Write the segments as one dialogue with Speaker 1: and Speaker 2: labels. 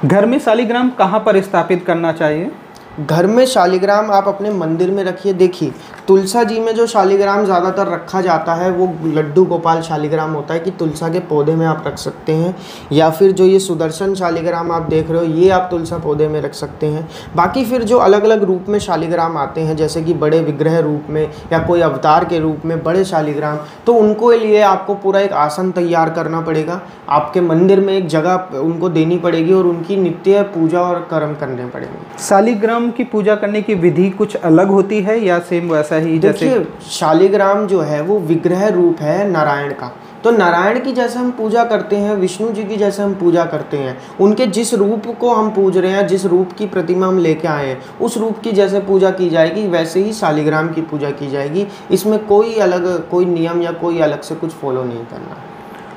Speaker 1: घर में शालिग्राम कहाँ पर स्थापित करना चाहिए?
Speaker 2: घर में शालिग्राम आप अपने मंदिर में रखिए। देखिए, तुलसा जी में जो शालिग्राम ज़्यादातर रखा जाता है वो लड्डू गोपाल शालिग्राम होता है कि तुलसा के पौधे में आप रख सकते हैं, या फिर जो ये सुदर्शन शालिग्राम आप देख रहे हो ये आप तुलसा पौधे में रख सकते हैं। बाकी फिर जो अलग अलग रूप में शालिग्राम आते हैं, जैसे कि बड़े विग्रह रूप में या कोई अवतार के रूप में बड़े शालिग्राम, तो उनको लिए आपको पूरा एक आसन तैयार करना पड़ेगा, आपके मंदिर में एक जगह उनको देनी पड़ेगी और उनकी नित्य पूजा और कर्म करने पड़ेंगे।
Speaker 1: शालिग्राम की पूजा करने की विधि कुछ अलग होती है या सेम वैसा ही?
Speaker 2: देखिए, शालिग्राम जो है वो विग्रह रूप है नारायण का, तो नारायण की जैसे हम पूजा करते हैं, विष्णु जी की जैसे हम पूजा करते हैं, उनके जिस रूप को हम पूज रहे हैं, जिस रूप की प्रतिमा हम लेके आए हैं, उस रूप की जैसे पूजा की जाएगी वैसे ही शालिग्राम की पूजा की जाएगी। इसमें कोई नियम या कोई अलग से कुछ फॉलो नहीं करना।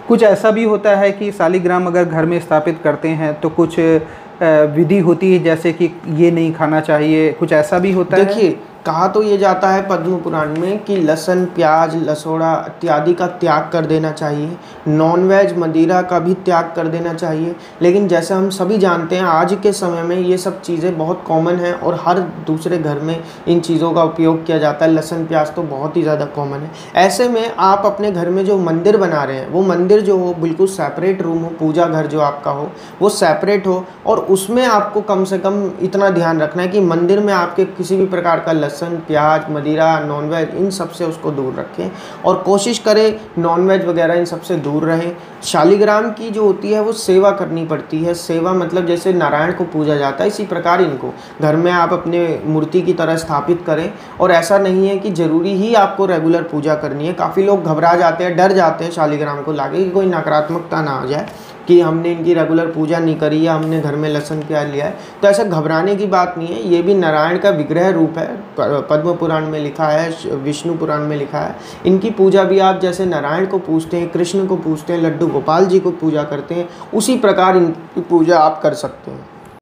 Speaker 1: कुछ ऐसा भी होता है कि शालिग्राम अगर घर में स्थापित करते हैं तो कुछ विधि होती है, जैसे कि ये नहीं खाना चाहिए, कुछ ऐसा भी होता है?
Speaker 2: देखिए, कहा तो ये जाता है पद्म पुराण में कि लहसुन, प्याज, लसोड़ा इत्यादि का त्याग कर देना चाहिए, नॉनवेज मदिरा का भी त्याग कर देना चाहिए। लेकिन जैसे हम सभी जानते हैं आज के समय में ये सब चीज़ें बहुत कॉमन हैं और हर दूसरे घर में इन चीज़ों का उपयोग किया जाता है। लहसुन प्याज तो बहुत ही ज़्यादा कॉमन है। ऐसे में आप अपने घर में जो मंदिर बना रहे हैं वो मंदिर जो हो बिल्कुल सेपरेट रूम हो, पूजा घर जो आपका हो वो सेपरेट हो, और उसमें आपको कम से कम इतना ध्यान रखना है कि मंदिर में आपके किसी भी प्रकार का लहसुन, प्याज, मदिरा, नॉनवेज इन सब से उसको दूर रखें और कोशिश करें नॉनवेज वगैरह इन सब से दूर रहें। शालिग्राम की जो होती है वो सेवा करनी पड़ती है। सेवा मतलब जैसे नारायण को पूजा जाता है, इसी प्रकार इनको घर में आप अपने मूर्ति की तरह स्थापित करें। और ऐसा नहीं है कि ज़रूरी ही आपको रेगुलर पूजा करनी है। काफ़ी लोग घबरा जाते हैं, डर जाते हैं शालिग्राम को लाके कि कोई नकारात्मकता ना आ जाए कि हमने इनकी रेगुलर पूजा नहीं करी या हमने घर में लहसुन प्याज लिया है। तो ऐसा घबराने की बात नहीं है, ये भी नारायण का विग्रह रूप है। पद्म पुराण में लिखा है, विष्णु पुराण में लिखा है। इनकी पूजा भी आप जैसे नारायण को पूजते हैं, कृष्ण को पूजते हैं, लड्डू गोपाल जी को पूजा करते हैं, उसी प्रकार इनकी पूजा आप कर सकते हैं।